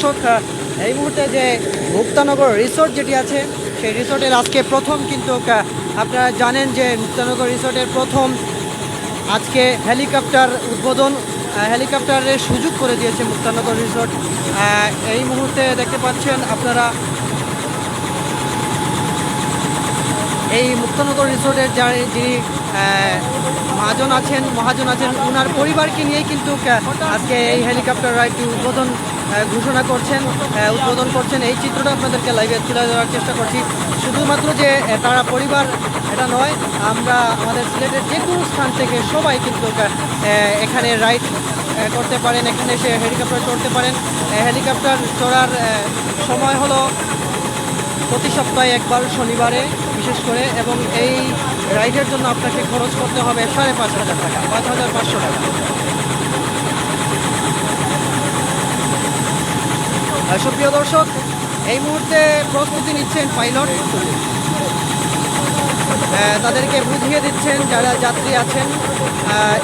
দর্শক, এই মুহূর্তে যে মুক্তানগর রিসোর্ট যেটি আছে সেই রিসোর্টের আজকে প্রথম কিন্তু আপনারা জানেন যে মুক্তানগর রিসোর্টের প্রথম আজকে হেলিকপ্টার উদ্বোধন, হেলিকপ্টারের সুযোগ করে দিয়েছে মুক্তানগর রিসোর্ট। এই মুহূর্তে দেখতে পাচ্ছেন আপনারা এই মুক্তানগর রিসোর্টের যিনি মহাজন আছেন ওনার পরিবারকে নিয়েই কিন্তু আজকে এই হেলিকপ্টার রাইডটি ঘোষণা উদ্বোধন করছেন। এই চিত্রটা আপনাদেরকে লাইভে তুলে ধরার চেষ্টা করছি। শুধুমাত্র যে তারা পরিবার এটা নয়, আমরা আমাদের সিলেটের যে কোনো স্থান থেকে সবাই কিন্তু এখানে রাইড করতে পারেন, এখানে এসে হেলিকপ্টার চড়তে পারেন। হেলিকপ্টার চড়ার সময় হলো প্রতি সপ্তাহে একবার শনিবারে বিশেষ করে, এবং এই রাইডের জন্য আপনাকে খরচ করতে হবে 5,500 টাকা, 5,500 টাকা। সুপ্রিয় দর্শক, এই মুহূর্তে প্রস্তুতি নিচ্ছেন পাইলট, তাদেরকে বুঝিয়ে দিচ্ছেন যারা যাত্রী আছেন।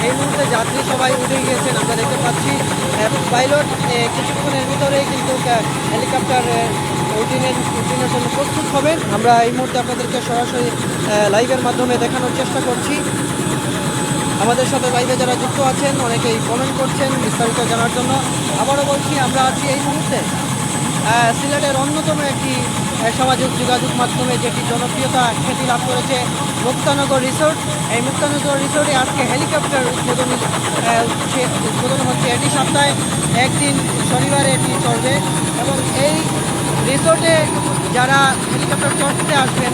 এই মুহূর্তে যাত্রী সবাই উঠে গিয়েছেন, আমরা দেখতে পাচ্ছি। পাইলট কিছুক্ষণের ভিতরেই কিন্তু হেলিকপ্টার উড্ডয়নের জন্য প্রস্তুত হবেন। আমরা এই মুহূর্তে আপনাদেরকে সরাসরি লাইভের মাধ্যমে দেখানোর চেষ্টা করছি। আমাদের সাথে লাইভে যারা যুক্ত আছেন অনেকেই কমেন্ট করছেন বিস্তারিত জানার জন্য। আবারও বলছি, আমরা আছি এই মুহূর্তে সিলেটের অন্যতম একটি সামাজিক যোগাযোগ মাধ্যমে যেটি জনপ্রিয়তা খ্যাতি লাভ করেছে, মুক্তানগর রিসোর্ট। এই মুক্তানগর রিসোর্টে আজকে হেলিকপ্টার উদ্বোধন হচ্ছে। এটি সপ্তাহে একদিন শনিবারে এটি চলবে, এবং এই রিসোর্টে যারা হেলিকপ্টার চড়তে আসবেন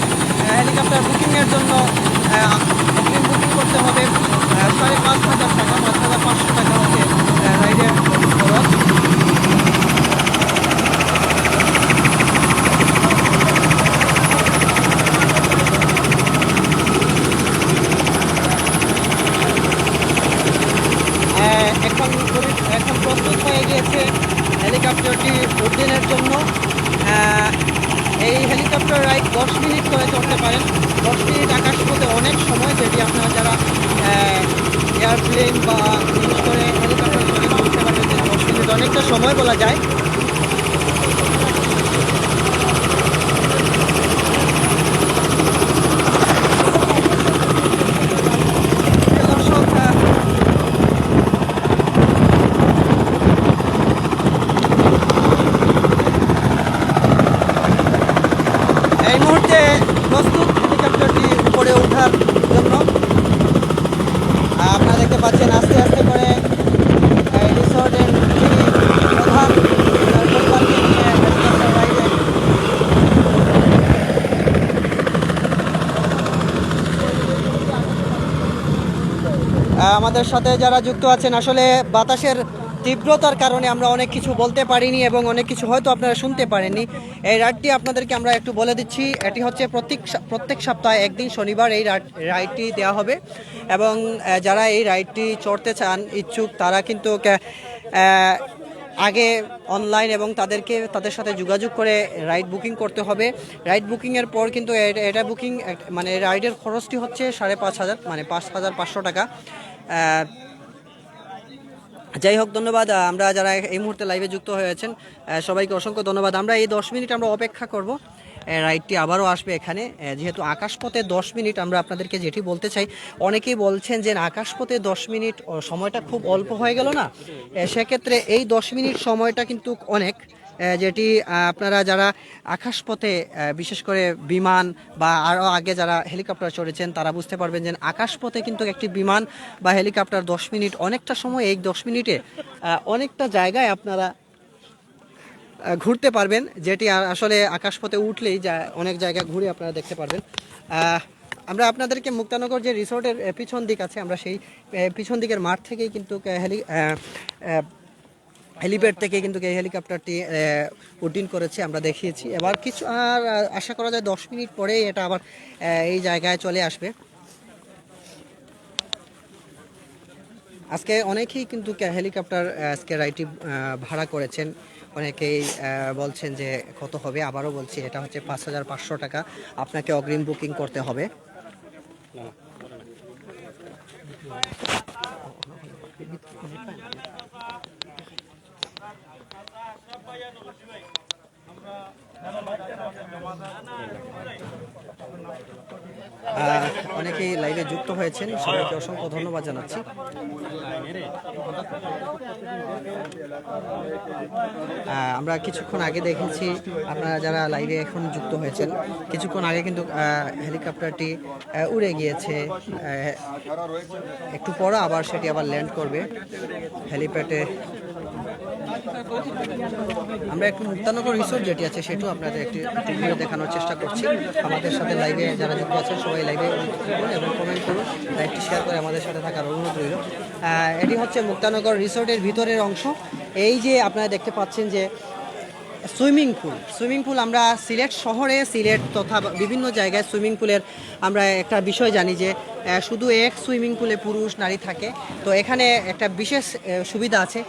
হেলিকপ্টার বুকিংয়ের জন্য বুকিং করতে হবে 5,500 টাকা, 5,500 টাকা হচ্ছে রাইডের খরচ। এখন প্রস্তুত হয়ে গিয়েছে হেলিকপ্টারটি উড্ডয়নের জন্য। এই হেলিকপ্টার রাইড 10 মিনিট করে চলতে পারেন। 10 মিনিট আকাশপথে অনেক সময়, যেটি আপনারা যারা এয়ারপ্লেন বা বিশেষ করে হেলিকপ্টার চলে বুঝতে পারবেন যে 10 মিনিট অনেকটা সময় বলা যায়। প্রস্তুত হেলিকপ্টারটি উপরে ওঠার জন্য। আপনারা দেখতে পাচ্ছেন আস্তে আস্তে করে রিসোর্টের প্রধান পরিবারকে নিয়ে হেলিকপ্টার রাইডে আমাদের সাথে যারা যুক্ত আছেন। আসলে বাতাসের তীব্রতার কারণে আমরা অনেক কিছু বলতে পারিনি এবং অনেক কিছু হয়তো আপনারা শুনতে পারেননি। এই রাইডটি আপনাদেরকে আমরা একটু বলে দিচ্ছি। এটি হচ্ছে প্রত্যেক সপ্তাহে একদিন শনিবার এই রাইডটি দেওয়া হবে, এবং যারা এই রাইডটি চড়তে চান ইচ্ছুক তারা কিন্তু আগে অনলাইন এবং তাদের সাথে যোগাযোগ করে রাইড বুকিং করতে হবে। রাইড বুকিংয়ের পর কিন্তু এটা বুকিং মানে রাইডের খরচটি হচ্ছে 5,500, মানে 5,500 টাকা। যাই হোক, ধন্যবাদ। আমরা যারা এই মুহূর্তে লাইভে যুক্ত হয়েছেন সবাইকে অসংখ্য ধন্যবাদ। আমরা এই 10 মিনিট আমরা অপেক্ষা করব, রাইডটি আবারও আসবে এখানে। যেহেতু আকাশপথে 10 মিনিট, আমরা আপনাদেরকে যেটি বলতে চাই, অনেকেই বলছেন যে আকাশপথে 10 মিনিট সময়টা খুব অল্প হয়ে গেল না। সেক্ষেত্রে এই 10 মিনিট সময়টা কিন্তু অনেক, যেটি আপনারা যারা আকাশপথে বিশেষ করে বিমান বা আরও আগে যারা হেলিকপ্টার চড়েছেন তারা বুঝতে পারবেন যে আকাশপথে কিন্তু একটি বিমান বা হেলিকপ্টার 10 মিনিট অনেকটা সময়, এই 10 মিনিটে অনেকটা জায়গায় আপনারা ঘুরতে পারবেন, যেটি আসলে আকাশপথে উঠলেই অনেক জায়গা ঘুরে আপনারা দেখতে পারবেন। আমরা আপনাদেরকে মুক্তানগর যে রিসোর্টের পিছন দিক আছে, আমরা সেই পিছন দিকের মাঠ থেকেই কিন্তু হেলিপ্যাড থেকে কিন্তু এই হেলিকপ্টারটি উড্ডয়ন করেছে, আমরা দেখিয়েছি। এবার কিছু আর আশা করা যায় 10 মিনিট পরেই এটা আবার এই জায়গায় চলে আসবে। আজকে অনেকেই কিন্তু হেলিকপ্টার আজকে রাইডটি ভাড়া করেছেন। অনেকেই বলছেন যে কত হবে, আবারও বলছি এটা হচ্ছে 5,500 টাকা, আপনাকে অগ্রিম বুকিং করতে হবে। অনেকেই লাইভে যুক্ত হয়েছেন, সবাইকে অসংখ্য ধন্যবাদ জানাচ্ছি। আমরা কিছুক্ষণ আগে দেখেছি, আপনারা যারা লাইভে এখন যুক্ত হয়েছেন, কিছুক্ষণ আগে কিন্তু হেলিকপ্টারটি উড়ে গিয়েছে। একটু পর আবার সেটি আবার ল্যান্ড করবে হেলিপ্যাডে। আমরা একটু মুক্তানগর রিসোর্ট যেটি আছে সেটাও আপনাদের একটু ঘুরে দেখানোর চেষ্টা করছি। আমাদের সাথে লাইভে যারা যুক্ত আছেন সবাই লাইভে করুন এবং কমেন্ট করুন, লাইভটি শেয়ার করে আমাদের সাথে থাকার অনুরোধ রইল। এটি হচ্ছে মুক্তানগর রিসোর্টের ভিতরের অংশ। এই যে আপনারা দেখতে পাচ্ছেন যে সুইমিং পুল আমরা সিলেট শহরে, সিলেট তথা বিভিন্ন জায়গায় সুইমিং পুলের আমরা একটা বিষয় জানি যে শুধু এক সুইমিং পুলে পুরুষ নারী থাকে। তো এখানে একটা বিশেষ সুবিধা আছে,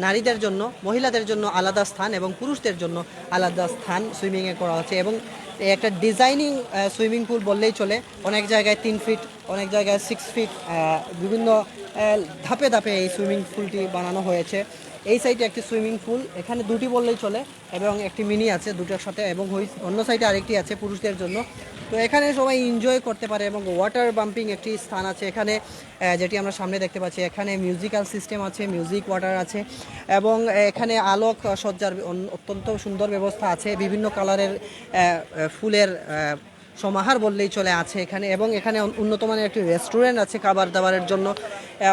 নারীদের জন্য, মহিলাদের জন্য আলাদা স্থান এবং পুরুষদের জন্য আলাদা স্থান সুইমিংয়ে করা হচ্ছে। এবং একটা ডিজাইনিং সুইমিং পুল বললেই চলে। অনেক জায়গায় 3 ফিট, অনেক জায়গায় 6 ফিট, বিভিন্ন ধাপে ধাপে এই সুইমিং পুলটি বানানো হয়েছে। এই সাইডে একটি সুইমিং পুল, এখানে দুটি বললেই চলে, এবং একটি মিনি আছে দুটোর সাথে, এবং অন্য সাইডে আরেকটি আছে পুরুষদের জন্য। তো এখানে সবাই এনজয় করতে পারে এবং ওয়াটার বাম্পিং একটি স্থান আছে এখানে, যেটি আমরা সামনে দেখতে পাচ্ছি। এখানে মিউজিক্যাল সিস্টেম আছে, মিউজিক ওয়াটার আছে, এবং এখানে আলোক সজ্জার অত্যন্ত সুন্দর ব্যবস্থা আছে। বিভিন্ন কালারের ফুলের সমাহার বললেই চলে আছে এখানে। এবং এখানে উন্নত মানের একটি রেস্টুরেন্ট আছে খাবার দাবারের জন্য।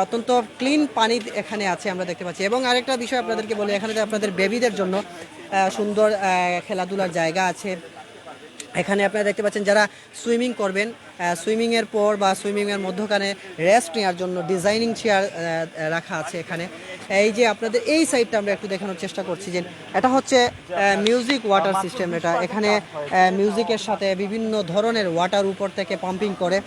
অত্যন্ত ক্লিন পানি এখানে আছে আমরা দেখতে পাচ্ছি। এবং আরেকটা বিষয় আপনাদেরকে বলি, এখানে আপনাদের বেবিদের জন্য সুন্দর খেলাধুলার জায়গা আছে। এখানে আপনারা দেখতে পাচ্ছেন যারা সুইমিং করবেন, সুইমিংয়ের পর বা সুইমিংয়ের মধ্যখানে রেস্ট নেওয়ার জন্য ডিজাইনিং চেয়ার রাখা আছে এখানে। এই যে আপনাদের এই সাইডটা আমরা একটু দেখানোর চেষ্টা করছি যে এটা হচ্ছে মিউজিক ওয়াটার সিস্টেম। এটা এখানে মিউজিকের সাথে বিভিন্ন ধরনের ওয়াটার উপর থেকে পাম্পিং করে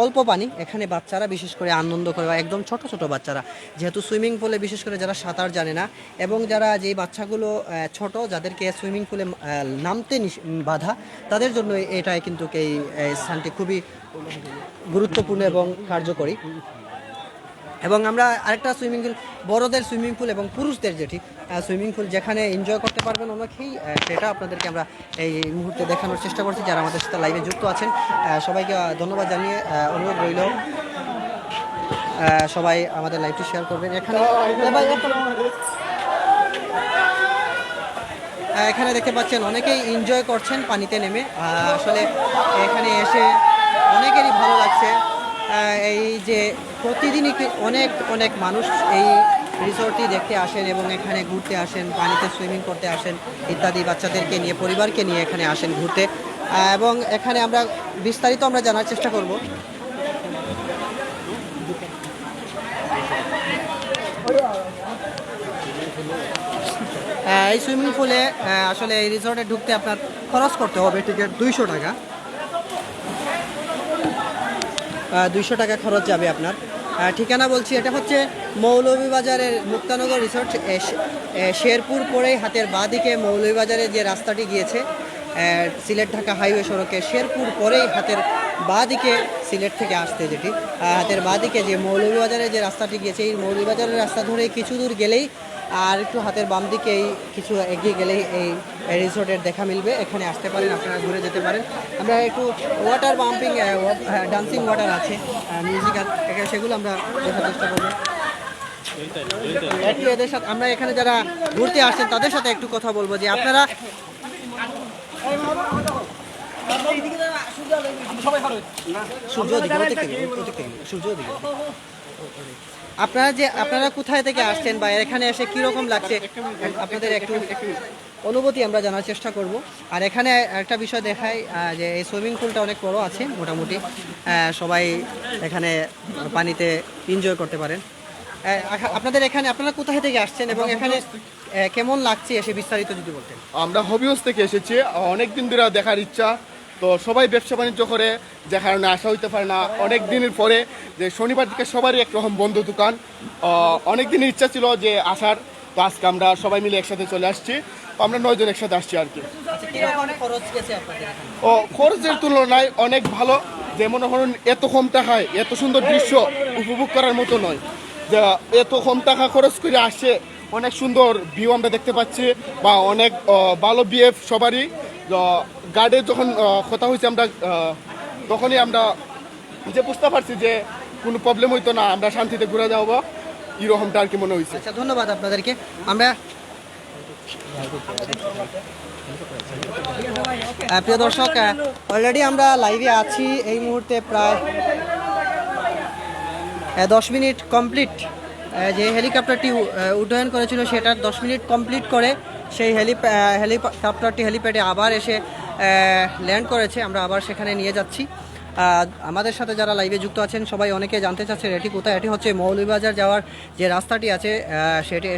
অল্প পানি। এখানে বাচ্চারা বিশেষ করে আনন্দ করে, একদম ছোট ছোট বাচ্চারা, যেহেতু সুইমিং পুলে বিশেষ করে যারা সাঁতার জানে না এবং যারা যেই বাচ্চাগুলো ছোট, যাদেরকে সুইমিং পুলে নামতে বাধা, তাদের জন্য এটাই কিন্তু এই স্থানটি খুবই গুরুত্বপূর্ণ এবং কার্যকরী। এবং আমরা আরেকটা সুইমিং পুল, বড়দের সুইমিং পুল এবং পুরুষদের যেটি সুইমিং পুল, যেখানে এনজয় করতে পারবেন অনেকেই, সেটা আপনাদেরকে আমরা এই মুহূর্তে দেখানোর চেষ্টা করছি। যারা আমাদের সাথে লাইভে যুক্ত আছেন সবাইকে ধন্যবাদ জানিয়ে অনুরোধ রইল সবাই আমাদের লাইভটি শেয়ার করবেন। এখানে দেখতে পাচ্ছেন অনেকেই এনজয় করছেন পানিতে নেমে। আসলে এখানে এসে অনেকেরই ভালো লাগছে। এই যে প্রতিদিনই অনেক অনেক মানুষ এই রিসোর্টটি দেখতে আসেন এবং এখানে ঘুরতে আসেন, পানিতে সুইমিং করতে আসেন ইত্যাদি, বাচ্চাদেরকে নিয়ে, পরিবারকে নিয়ে এখানে আসেন ঘুরতে। এবং এখানে আমরা বিস্তারিত আমরা জানার চেষ্টা করব। এই সুইমিং পুলে আসলে এই রিসোর্টে ঢুকতে আপনার খরচ করতে হবে টিকিট 200 টাকা। 200 টাকা খরচ যাবে আপনার। ঠিকানা বলছি, এটা হচ্ছে মৌলভীবাজারের মুক্তানগর রিসোর্ট। শেরপুর পরেই হাতের বাঁ দিকে মৌলভীবাজারে যে রাস্তাটি গিয়েছে সিলেট ঢাকা হাইওয়ে সড়কে, শেরপুর পরেই হাতের বাঁ দিকে সিলেট থেকে আসতে, যেটি হাতের বাঁ দিকে যে মৌলভীবাজারে যে রাস্তাটি গিয়েছে, এই মৌলভীবাজারের রাস্তা ধরে কিছু দূর গেলেই আর একটু হাতের বাম দিকে কিছু এগিয়ে গেলেই এই রিসোর্টের দেখা মিলবে। এখানে আসতে পারেন, আপনারা ঘুরে যেতে পারেন। আমরা একটু ওয়াটার পাম্পিং, ডান্সিং ওয়াটার আছে, মিউজিক্যাল, সেগুলো আমরা দেখার চেষ্টা করবো। একটু এদের সাথে আমরা এখানে যারা ঘুরতে আসছেন তাদের সাথে একটু কথা বলবো যে আপনারা আপনারা কোথায় থেকে আসছেন বা এখানে এসে কিরকম লাগছে আপনাদের একটু অনুভূতি আমরা জানার চেষ্টা করব। আর এখানে একটা বিষয় দেখায় যে এই সুইমিং পুলটা অনেক বড় আছে, মোটামুটি সবাই এখানে পানিতে এনজয় করতে পারেন। আপনাদের এখানে আপনারা কোথায় থেকে আসছেন এবং এখানে কেমন লাগছে এসে বিস্তারিত যদি বলতেন। আমরা হবিগঞ্জ থেকে এসেছি, অনেক দিন ধরে দেখার ইচ্ছা। তো সবাই ব্যবসা বাণিজ্য করে, যে কারণে আসা হইতে পারে না। অনেক দিনের পরে যে শনিবার দিকে সবারই একরকম বন্ধ দোকান, অনেক দিনের ইচ্ছা ছিল যে আসার। তো আজকে আমরা সবাই মিলে একসাথে চলে আসছি। তো আমরা 9 জন একসাথে আসছি আর কি। খরচের তুলনায় অনেক ভালো, যে মনে করুন এত কম টাকায় এত সুন্দর দৃশ্য উপভোগ করার মতো নয়। যে এত কম টাকা খরচ করে আসে অনেক সুন্দর ভিউ আমরা দেখতে পাচ্ছি, বা অনেক ভালো বিহেভ সবারই। গার্ডে যখন কথা হয়েছে আমরা তখনই আমরা যে বুঝতে পারছি যে কোনো প্রবলেম হইতো না, আমরা শান্তিতে ঘুরে যাবো, এরকমটা আর কি মনে হয়েছে। আচ্ছা, ধন্যবাদ আপনাদেরকে। আমরা প্রিয় দর্শক, অলরেডি আমরা লাইভে আছি এই মুহূর্তে প্রায় 10 মিনিট কমপ্লিট। যে হেলিকপ্টারটি উড্ডয়ন করেছিল সেটার 10 মিনিট কমপ্লিট করে সেই হেলিকপ্টারটি হেলিপ্যাডে আবার এসে ল্যান্ড করেছে। আমরা আবার সেখানে নিয়ে যাচ্ছি। আমাদের সাথে যারা লাইভে যুক্ত আছেন সবাই অনেকে জানতে চাচ্ছেন এটি কোথায়। এটি হচ্ছে মৌলভীবাজার যাওয়ার যে রাস্তাটি আছে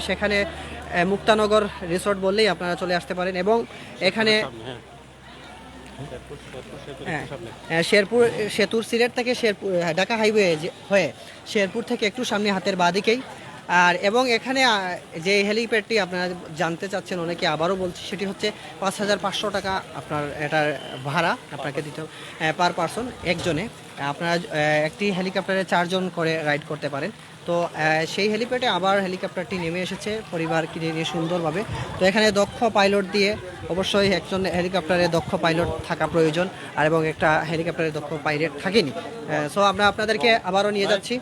সেখানে মুক্তানগর রিসোর্ট বললেই আপনারা চলে আসতে পারেন। এবং এখানে শেরপুর সেতুর সিলেট থেকে শেরপুর ঢাকা হাইওয়ে হয়ে শেরপুর থেকে একটু সামনে হাতের বাঁদিকেই। আর এবং এখানে যে হেলিপ্যাডটি আপনারা জানতে চাচ্ছেন অনেকে, আবারও বলছি, সেটি হচ্ছে 5,500 টাকা আপনার এটার ভাড়া আপনাকে দিতে হবে পার পারসন একজনে। আপনারা একটি হেলিকপ্টারে 4 জন করে রাইড করতে পারেন। তো সেই হেলিপ্যাডে আবার হেলিকপ্টারটি নেমে এসেছে পরিবারকে নিয়ে সুন্দরভাবে। তো এখানে দক্ষ পাইলট দিয়ে, অবশ্যই একজন হেলিকপ্টারে দক্ষ পাইলট থাকা প্রয়োজন, আর এবং একটা হেলিকপ্টারে দক্ষ পাইলট থাকেনি। সো আমরা আপনাদেরকে আবারও নিয়ে যাচ্ছি।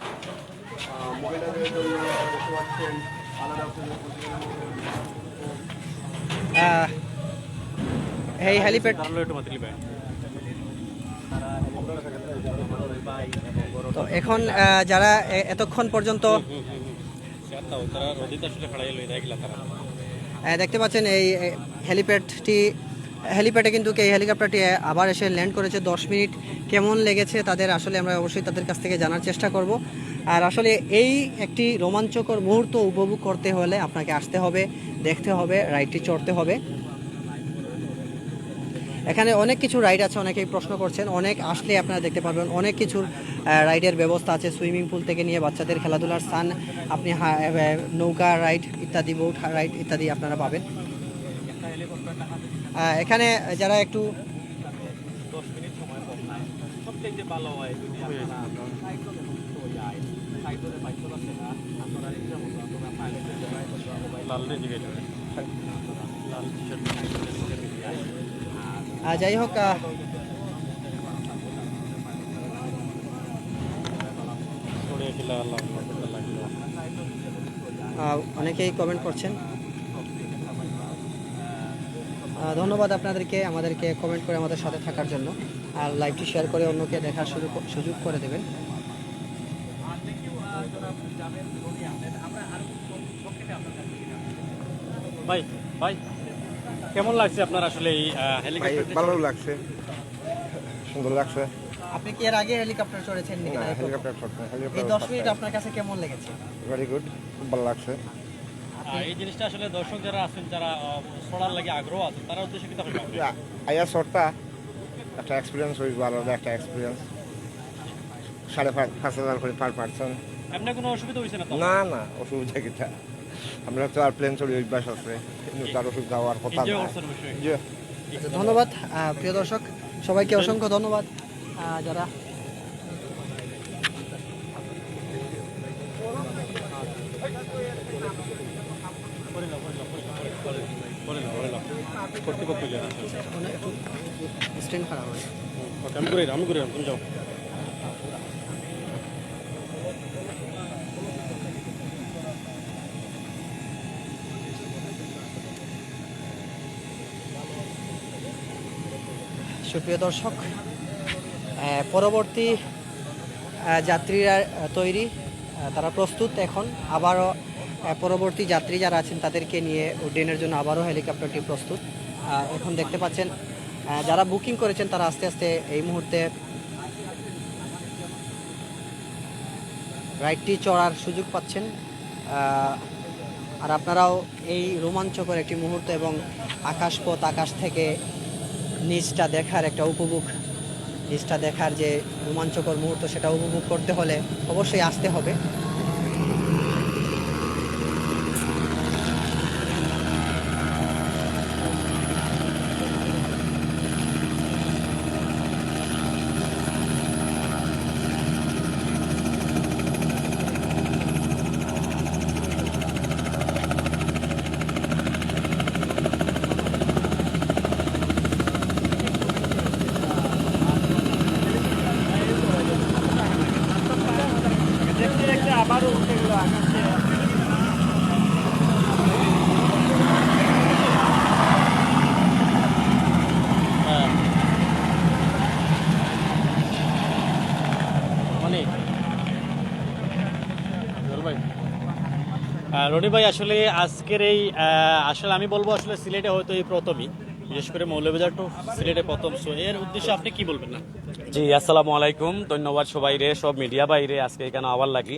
এই হেলিপ্যাড তো এখন যারা এতক্ষণ পর্যন্ত দেখতে পাচ্ছেন এই হেলিপ্যাডে কিন্তু এই হেলিকপ্টারটি আবার এসে ল্যান্ড করেছে। 10 মিনিট কেমন লেগেছে তাদের, আসলে আমরা অবশ্যই তাদের কাছ থেকে জানার চেষ্টা করব। আর আসলে এই একটি রোমাঞ্চকর মুহূর্ত উপভোগ করতে হলে আপনাকে আসতে হবে, দেখতে হবে, রাইডটি চড়তে হবে। এখানে অনেক কিছু রাইড আছে, অনেকেই প্রশ্ন করছেন। অনেক আসলে আপনারা দেখতে পারবেন অনেক কিছুর রাইডের ব্যবস্থা আছে। সুইমিং পুল থেকে নিয়ে বাচ্চাদের খেলাধুলার স্থান, আপনি নৌকা রাইড ইত্যাদি, বোট রাইড ইত্যাদি আপনারা পাবেন। এখানে যারা একটু যাই হোক, অনেকেই কমেন্ট করছেন। ধন্যবাদ আপনাদেরকে আমাদেরকে কমেন্ট করে আমাদের সাথে থাকার জন্য। আর লাইভটি শেয়ার করে অন্যকে দেখার সুযোগ করে দেবেন। ভাই ভাই কেমন লাগছে আপনার আসলে এই হেলিকপ্টার? ভালো লাগছে, সুন্দর লাগছে। আপনি কি এর আগে হেলিকপ্টার চড়েছেন নাকি? না, হেলিকপ্টার এই 10 মিনিট আপনার কাছে কেমন লেগেছে? ভেরি গুড, খুব ভালো লাগছে। এই জিনিসটা আসলে দর্শক যারা আছেন, যারা চড়ার লাগে আগ্রহ আছে, তারা উদ্দেশ্যে কি তখন আইয়া শর্টটা একটা এক্সপিরিয়েন্স হইব, আলাদা একটা এক্সপিরিয়েন্স। 5,500 করে পার পারসন। এমনি কোনো অসুবিধা হয়েছে না তো? না না, অসুবিধা কিটা, আমরা তো আর প্লেন চড়ি অভ্যাস আছে, কিন্তু তার অসুবিধা হওয়ার কথা না। আচ্ছা, ধন্যবাদ প্রিয় দর্শক, সবাইকে অসংখ্য ধন্যবাদ যারা স্ট্যান্ড খারাপ হয়। আমি করে তুমি যাও। সুপ্রিয় দর্শক, পরবর্তী যাত্রীরা তৈরি, তারা প্রস্তুত। এখন আবারও পরবর্তী যাত্রী যারা আছেন তাদেরকে নিয়ে উড্ডয়নের জন্য আবারও হেলিকপ্টারটি প্রস্তুত। এখন দেখতে পাচ্ছেন যারা বুকিং করেছেন তারা আস্তে আস্তে এই মুহূর্তে রাইডটি চড়ার সুযোগ পাচ্ছেন। আর আপনারাও এই রোমাঞ্চকর একটি মুহূর্ত এবং আকাশপথ, আকাশ থেকে নিচটা দেখার একটা উপভোগ, নিচটা দেখার যে রোমাঞ্চকর মুহূর্ত, সেটা উপভোগ করতে হলে অবশ্যই আসতে হবে। রনি ভাই আসলে আজকের এই আসলে আমি বলবো আসলে সিলেটে হয়তো এই প্রথমই, বিশেষ করে মৌলভীবাজার টু সিলেটে প্রথম। সো এর উদ্দেশ্যে আপনি কি বলবেন না? জি আসসালামু আলাইকুম, ধন্যবাদ সবাই রে, সব মিডিয়া বাইরে আজকে এখানে আওয়ার লাগি,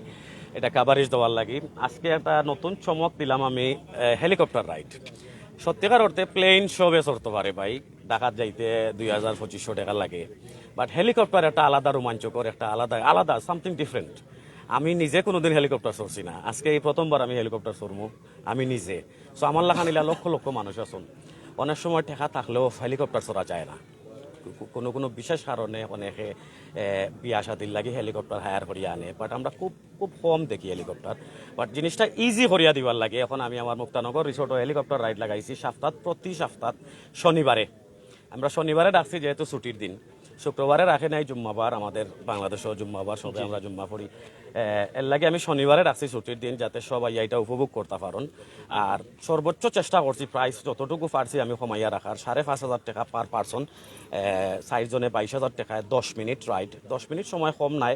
এটা কাভারেজ দেওয়ার লাগি। আজকে একটা নতুন চমক দিলাম আমি, হেলিকপ্টার রাইড। সত্যিকার অর্থে প্লেন সবে চড়তে পারে ভাই, ঢাকার যাইতে 2000-2500 টাকা লাগে, বাট হেলিকপ্টার একটা আলাদা রোমাঞ্চকর, একটা আলাদা আলাদা সামথিং ডিফারেন্ট। আমি নিজে কোনোদিন হেলিকপ্টার চড়ছি না, আজকে এই প্রথমবার আমি হেলিকপ্টার চড়মু আমি নিজে। সো আমার লাখানিলা লক্ষ লক্ষ মানুষ আছেন, অনেক সময় টেকা থাকলেও হেলিকপ্টার চড়া যায় না, কোনো কোনো বিশেষ কারণে অনেকে বিয়া শাদির লাগি হেলিকপ্টার হায়ার করিয়া আনে, বাট আমরা খুব খুব কম দেখি হেলিকপ্টার। বাট জিনিসটা ইজি করিয়া দিবার লাগে। এখন আমি আমার মুক্তানগর রিসোর্টও হেলিকপ্টার রাইড লাগাইছি প্রতি সপ্তাহ শনিবারে। আমরা শনিবারে রাখছি যেহেতু ছুটির দিন, শুক্রবারে রাখে নাই জুম্মাবার, আমাদের বাংলাদেশেও জুম্মাবার, সবে আমরা জুম্মা পড়ি, এর লাগে আমি শনিবারে রাখছি ছুটির দিন, যাতে সবাই এটা উপভোগ করতে পারেন। আর সর্বোচ্চ চেষ্টা করছি, প্রাইস যতটুকু পারছি আমি কমাইয়া রাখার, 5,500 টাকা পার পারসন, 4 জনে 22,000 টাকায় 10 মিনিট রাইড। 10 মিনিট সময় কম নাই,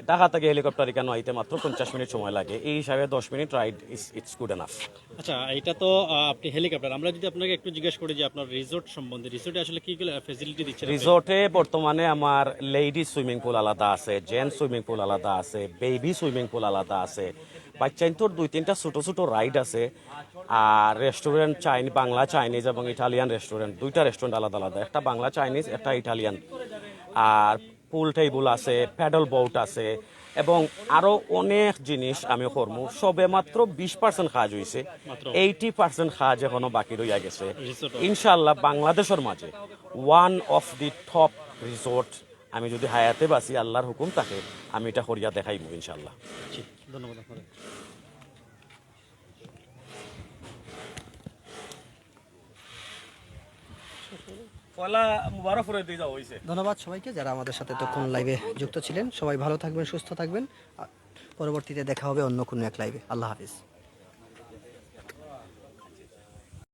ঢাকা থেকে হেলিকপ্টার এখানে আইতে মাত্র 50 মিনিট সময় লাগে, এই হিসাবে 10 minute ride it's good enough. আচ্ছা, এটা তো আপনি হেলিকপ্টার, আমরা যদি আপনাকে একটু জিজ্ঞেস করি যে আপনার রিসোর্ট সম্বন্ধে, রিসোর্টে আসলে কি কি ফ্যাসিলিটি দিচ্ছেন? রিসোর্টে বর্তমানে আমার লেডি সুইমিং পুল আলাদা আছে, জেন্টস সুইমিং পুল আলাদা আছে, বেবি সুইমিং পুল আলাদা আছে, বাচ্চাইন্তর 2-3টা ছোট ছোট রাইড আছে, আর রেস্টুরেন্ট বাংলা চাইনিজ এবং ইটালিয়ান রেস্টুরেন্ট, 2টা রেস্টুরেন্ট আলাদা আলাদা, একটা বাংলা চাইনিজ একটা ইটালিয়ান। আর পুল টেবিল আছে, প্যাডল বোট আছে, এবং আরো অনেক জিনিস আমি করবো। সবে মাত্র 20% কাজ হয়েছে, 80% কাজ এখনো বাকি রইয়া গেছে। ইনশাল্লাহ বাংলাদেশের মাঝে one of the top resort আমি যদি হায়াতে বাসি, আল্লাহর হুকুম থাকে, আমি এটা করিয়া দেখাইব ইনশাল্লাহ। ধন্যবাদ আপনাদের। ধন্যবাদ সবাইকে যারা আমাদের সাথে তখন লাইভে যুক্ত ছিলেন। সবাই ভালো থাকবেন, সুস্থ থাকবেন। পরবর্তীতে দেখা হবে অন্য কোনো এক লাইভে। আল্লাহ হাফিজ।